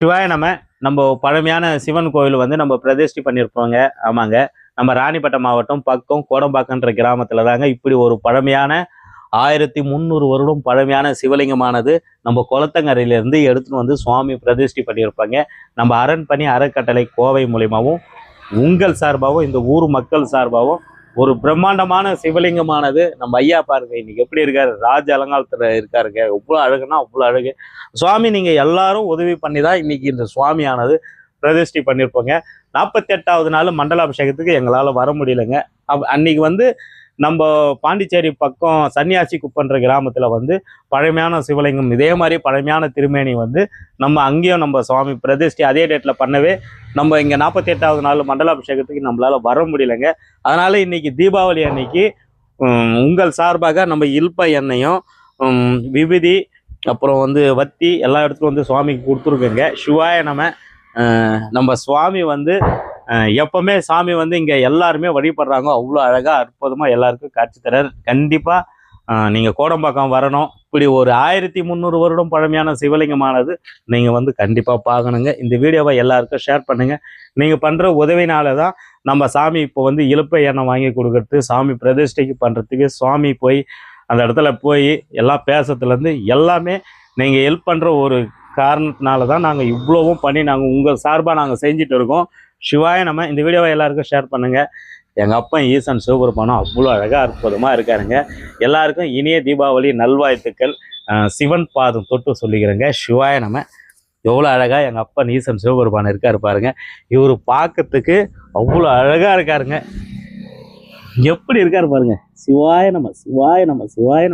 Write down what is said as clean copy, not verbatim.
சிவாய நம்ம பழமையான சிவன் கோவில் வந்து நம்ம பிரதிஷ்டை பண்ணியிருப்போங்க. ஆமாங்க. நம்ம ராணிப்பட்டம் மாவட்டம் பக்கம் கோடம்பாக்கன்ற கிராமத்துல தாங்க இப்படி ஒரு பழமையான 1300 வருடம் பழமையான சிவலிங்கமானது நம்ம குளத்தங்கரையிலிருந்து எடுத்துன்னு வந்து சுவாமி பிரதிஷ்டை பண்ணியிருப்பாங்க. நம்ம அரண்பணி அறக்கட்டளை கோவை மூலியமாகவும் உங்கள் சார்பாகவும் இந்த ஊர் மக்கள் சார்பாகவும் ஒரு பிரம்மாண்டமான சிவலிங்கமானது நம்ம ஐயா பாருங்க இன்னைக்கு எப்படி இருக்காரு, ராஜ அலங்காரத்துல இருக்காருங்க. இவ்வளோ அழகுன்னா அவ்வளோ அழகு. சுவாமி நீங்க எல்லாரும் உதவி பண்ணி தான் இன்னைக்கு இந்த சுவாமியானது பிரதிஷ்டை பண்ணியிருப்போங்க. 48வது நாள் மண்டலாபிஷேகத்துக்கு எங்களால் வர முடியலைங்க. அன்னைக்கு வந்து நம்ம பாண்டிச்சேரி பக்கம் சன்னியாசி குப்பன்ற கிராமத்தில் வந்து பழமையான சிவலிங்கம் இதே மாதிரி பழமையான திருமேனி வந்து நம்ம அங்கேயும் நம்ம சுவாமி பிரதிஷ்டை அதே டேட்டில் பண்ணவே நம்ம இங்கே 48வது நாள் மண்டலாபிஷேகத்துக்கு நம்மளால் வர முடியலைங்க. அதனால் இன்னைக்கு தீபாவளி அன்னைக்கு உங்கள் சார்பாக நம்ம இல்ப எண்ணெயும் விபூதி அப்புறம் வந்து வத்தி எல்லா இடத்துக்கும் வந்து சுவாமிக்கு கொடுத்துருக்கோங்க. சிவாய நம்ம சுவாமி வந்து எப்பவுமே சாமி வந்து இங்கே எல்லாருமே வழிபடுறாங்க. அவ்வளோ அழகாக அற்புதமாக எல்லாருக்கும் காட்சி தரார். கண்டிப்பாக நீங்கள் கோடம்பாக்கம் வரணும். இப்படி ஒரு 1300 வருடம் பழமையான சிவலிங்கமானது நீங்கள் வந்து கண்டிப்பாக பார்க்கணுங்க. இந்த வீடியோவை எல்லாருக்கும் ஷேர் பண்ணுங்கள். நீங்கள் பண்ணுற உதவினால தான் நம்ம சாமி இப்போ வந்து இலுப்பை எண்ணெய் வாங்கி கொடுக்கறது, சாமி பிரதிஷ்டைக்கு பண்ணுறதுக்கு, சுவாமி போய் அந்த இடத்துல போய் எல்லாம் பேசுறதுலேருந்து எல்லாமே நீங்கள் ஹெல்ப் பண்ணுற ஒரு காரணத்தினால தான் நாங்கள் இவ்வளவும் பண்ணி நாங்கள் உங்கள் சார்பாக நாங்கள் செஞ்சுட்டு இருக்கோம். சிவாய இந்த வீடியோவை எல்லாருக்கும் ஷேர் பண்ணுங்கள். எங்கள் அப்பா ஈசன் சிவபெருமானும் அவ்வளோ அழகாக அற்புதமாக இருக்காருங்க. எல்லாருக்கும் இனிய தீபாவளி நல்வாழ்த்துக்கள். சிவன் பாதம் தொட்டு சொல்லிக்கிறேங்க. சிவாய எவ்வளோ அழகாக எங்கள் அப்பா ஈசன் சிவபெருமான் இருக்காரு பாருங்க. இவர் பார்க்கறதுக்கு அவ்வளோ அழகாக இருக்காருங்க. எப்படி இருக்காரு பாருங்க. சிவாய சிவாய சிவாய